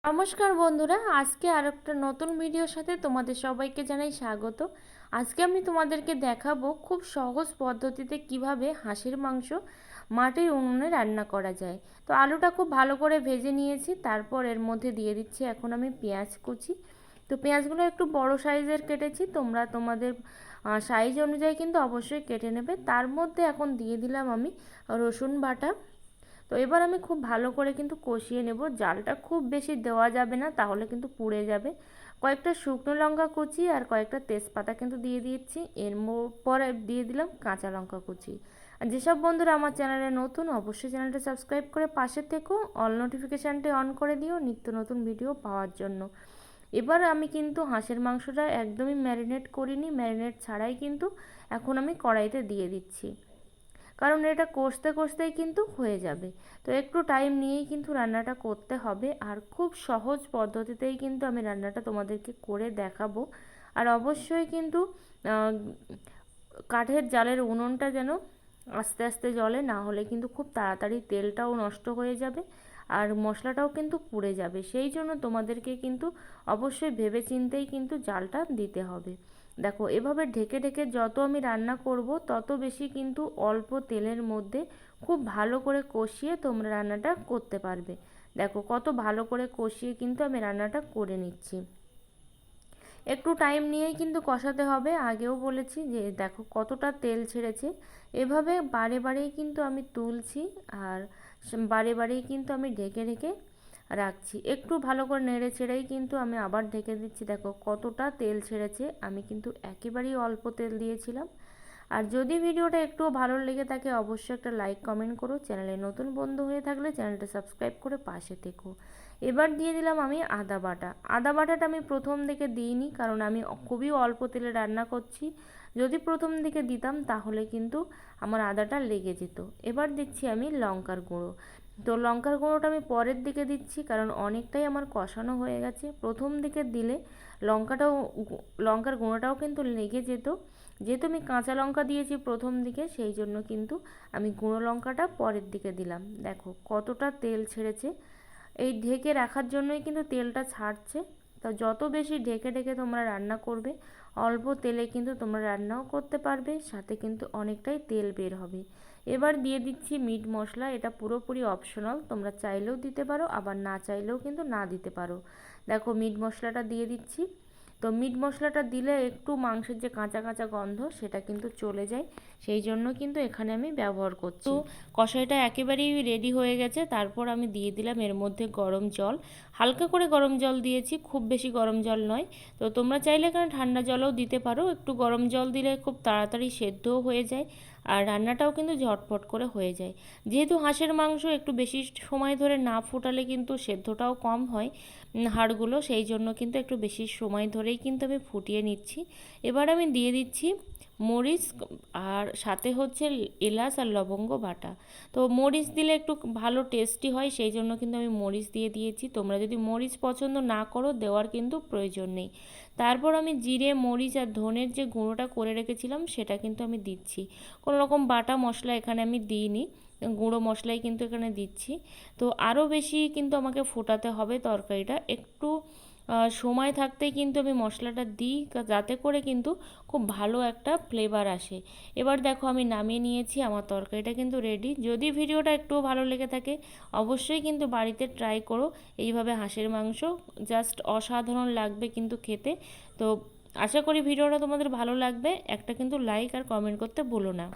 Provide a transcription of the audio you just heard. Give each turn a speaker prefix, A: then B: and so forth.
A: নমস্কার বন্ধুরা, আজকে আর একটা নতুন ভিডিওর সাথে তোমাদের সবাইকে জানাই স্বাগত। আজকে আমি তোমাদেরকে দেখাবো খুব সহজ পদ্ধতিতে কিভাবে হাঁসের মাংস মাটির উনুনে রান্না করা যায়। তো আলুটা খুব ভালো করে ভেজে নিয়েছি, তারপর এর মধ্যে দিয়ে দিচ্ছি এখন আমি পেঁয়াজ কুচি। তো পেঁয়াজগুলো একটু বড় সাইজের কেটেছি, তোমরা তোমাদের সাইজ অনুযায়ী কিন্তু অবশ্যই কেটে নেবে। তার মধ্যে এখন দিয়ে দিলাম আমি রসুন বাটা। তো এবার আমি খুব ভালো করে কিন্তু কষিয়ে নেব। জালটা খুব বেশি দেওয়া যাবে না, তাহলে কিন্তু পুড়ে যাবে। কয়েকটা শুকনো লঙ্কা কুচি আর কয়েকটা তেজপাতা কিন্তু দিয়ে দিচ্ছি। পরে দিয়ে দিলাম কাঁচা লঙ্কা কুচি। আর যেসব বন্ধুরা আমার চ্যানেলে নতুন, অবশ্যই চ্যানেলটা সাবস্ক্রাইব করে পাশে থেকো, অল নোটিফিকেশানটি অন করে দিও নিত্য নতুন ভিডিও পাওয়ার জন্য। এবার আমি কিন্তু হাঁসের মাংসটা একদমই ম্যারিনেট করিনি, ম্যারিনেট ছাড়াই কিন্তু এখন আমি কড়াইতে দিয়ে দিচ্ছি, কারণ এটা কষতে কষতেই কিন্তু হয়ে যাবে। তো একটু টাইম নিয়েই কিন্তু রান্নাটা করতে হবে, আর খুব সহজ পদ্ধতিতেই কিন্তু আমি রান্নাটা তোমাদেরকে করে দেখাবো। আর অবশ্যই কিন্তু কাঠের জালের উনুনটা যেন আস্তে আস্তে জ্বলে, না হলে কিন্তু খুব তাড়াতাড়ি তেলটাও নষ্ট হয়ে যাবে আর মশলাটাও কিন্তু পুড়ে যাবে। সেই জন্য তোমাদেরকে কিন্তু অবশ্যই ভেবে চিন্তেই কিন্তু জালটা দিতে হবে। দেখো, এভাবে ঢেকে ঢেকে যত আমি রান্না করব তত বেশি কিন্তু অল্প তেলের মধ্যে খুব ভালো করে কষিয়ে তোমরা রান্নাটা করতে পারবে। দেখো কত ভালো করে কষিয়ে কিন্তু আমি রান্নাটা করে নিচ্ছি। একটু টাইম নিয়েই কিন্তু কষাতে হবে, আগেও বলেছি যে দেখো কতটা তেল ছেড়েছে। এভাবে বারে বারেই কিন্তু আমি তুলছি, আর বারে বারেই কিন্তু আমি ঢেকে ঢেকে রাখছি। একটু ভালো করে নেড়ে ছেড়েই কিন্তু আমি আবার ঢেকে দিচ্ছি। দেখো কতটা তেল ছেড়েছে, আমি কিন্তু একেবারেই অল্প তেল দিয়েছিলাম। আর যদি ভিডিওটা একটু ভালো লেগে থাকে অবশ্যই একটা লাইক কমেন্ট করো, চ্যানেলে নতুন বন্ধু হয়ে থাকলে চ্যানেলটা সাবস্ক্রাইব করে পাশে থেকো। এবার দিয়ে দিলাম আমি আদা বাটা। আদা বাটাটা আমি প্রথম দিকে দিইনি, কারণ আমি খুবই অল্প তেলে রান্না করছি। যদি প্রথম দিকে দিতাম তাহলে কিন্তু আমার আদাটা লেগে যেত। এবার দিচ্ছি আমি লঙ্কার গুঁড়ো। তো লঙ্কার গুঁড়োটা আমি পরের দিকে দিচ্ছি, কারণ অনেকটাই আমার কষানো হয়ে গেছে। প্রথম দিকে দিলে লঙ্কাটাও লঙ্কার গুঁড়োটাও কিন্তু লেগে যেত। যেহেতু আমি কাঁচা লঙ্কা দিয়েছি প্রথম দিকে, সেই জন্য কিন্তু আমি গুঁড়ো লঙ্কাটা পরের দিকে দিলাম। দেখো কতটা তেল ছেড়েছে, এই ঢেকে রাখার জন্যই কিন্তু তেলটা ছাড়ছে। তো যত বেশি ঢেকে ঢেকে তোমরা রান্না করবে, অল্প তেলে কিন্তু তোমরা রান্নাও করতে পারবে, সাথে কিন্তু অনেকটাই তেল বের হবে। এবার দিয়ে দিচ্ছি মিট মশলা। এটা পুরোপুরি অপশনাল, তোমরা চাইলেও দিতে পারো, আবার না চাইলেও কিন্তু না দিতে পারো। দেখো মিট মশলাটা দিয়ে দিচ্ছি। তো মিট মশলাটা দিলে একটু মাংসের যে কাঁচা কাঁচা গন্ধ সেটা কিন্তু চলে যায়, সেই জন্য কিন্তু এখানে আমি ব্যবহার করছি। তো কষাইটা একেবারেই রেডি হয়ে গেছে, তারপর আমি দিয়ে দিলাম এর মধ্যে গরম জল। হালকা করে গরম জল দিয়েছি, খুব বেশি গরম জল নয়। তো তোমরা চাইলে এখানে ঠান্ডা জলও দিতে পারো, একটু গরম জল দিলে খুব তাড়াতাড়ি সেদ্ধও হয়ে যায় আর রান্নাটাও কিন্তু ঝটপট করে হয়ে যায়। যেহেতু হাঁসের মাংস একটু বেশি সময় ধরে না ফোটালে কিন্তু সেদ্ধটাও কম হয় হাড়গুলো, সেই জন্য কিন্তু একটু বেশি সময় ধরেই কিন্তু আমি ফুটিয়ে নিচ্ছি। এবার আমি দিয়ে দিচ্ছি মরিচ, আর সাথে হচ্ছে এলাচ আর লবঙ্গ বাটা। তো মরিচ দিলে একটু ভালো টেস্টি হয়, সেই জন্য কিন্তু আমি মরিচ দিয়ে দিয়েছি। তোমরা যদি মরিচ পছন্দ না করো, দেওয়ার কিন্তু প্রয়োজন নেই। তারপর আমি জিরে মরিচ আর ধনের যে গুঁড়োটা করে রেখেছিলাম সেটা কিন্তু আমি দিচ্ছি। কোনো রকম বাটা মশলা এখানে আমি দিইনি, গুঁড়ো মশলাই কিন্তু এখানে দিচ্ছি। তো আরও বেশি কিন্তু আমাকে ফোটাতে হবে তরকারিটা, একটু সময় থাকতেই কিন্তু আমি মশলাটা দিই, যাতে করে কিন্তু খুব ভালো একটা ফ্লেভার আসে। এবার দেখো আমি নামিয়ে নিয়েছি, আমার তরকারিটা কিন্তু রেডি। যদি ভিডিওটা একটু ভালো লেগে থাকে অবশ্যই কিন্তু বাড়িতে ট্রাই করো এইভাবে হাঁসের মাংস, জাস্ট অসাধারণ লাগবে কিন্তু খেতে। তো আশা করি ভিডিওটা তোমাদের ভালো লাগবে, একটা কিন্তু লাইক আর কমেন্ট করতে ভুলো না।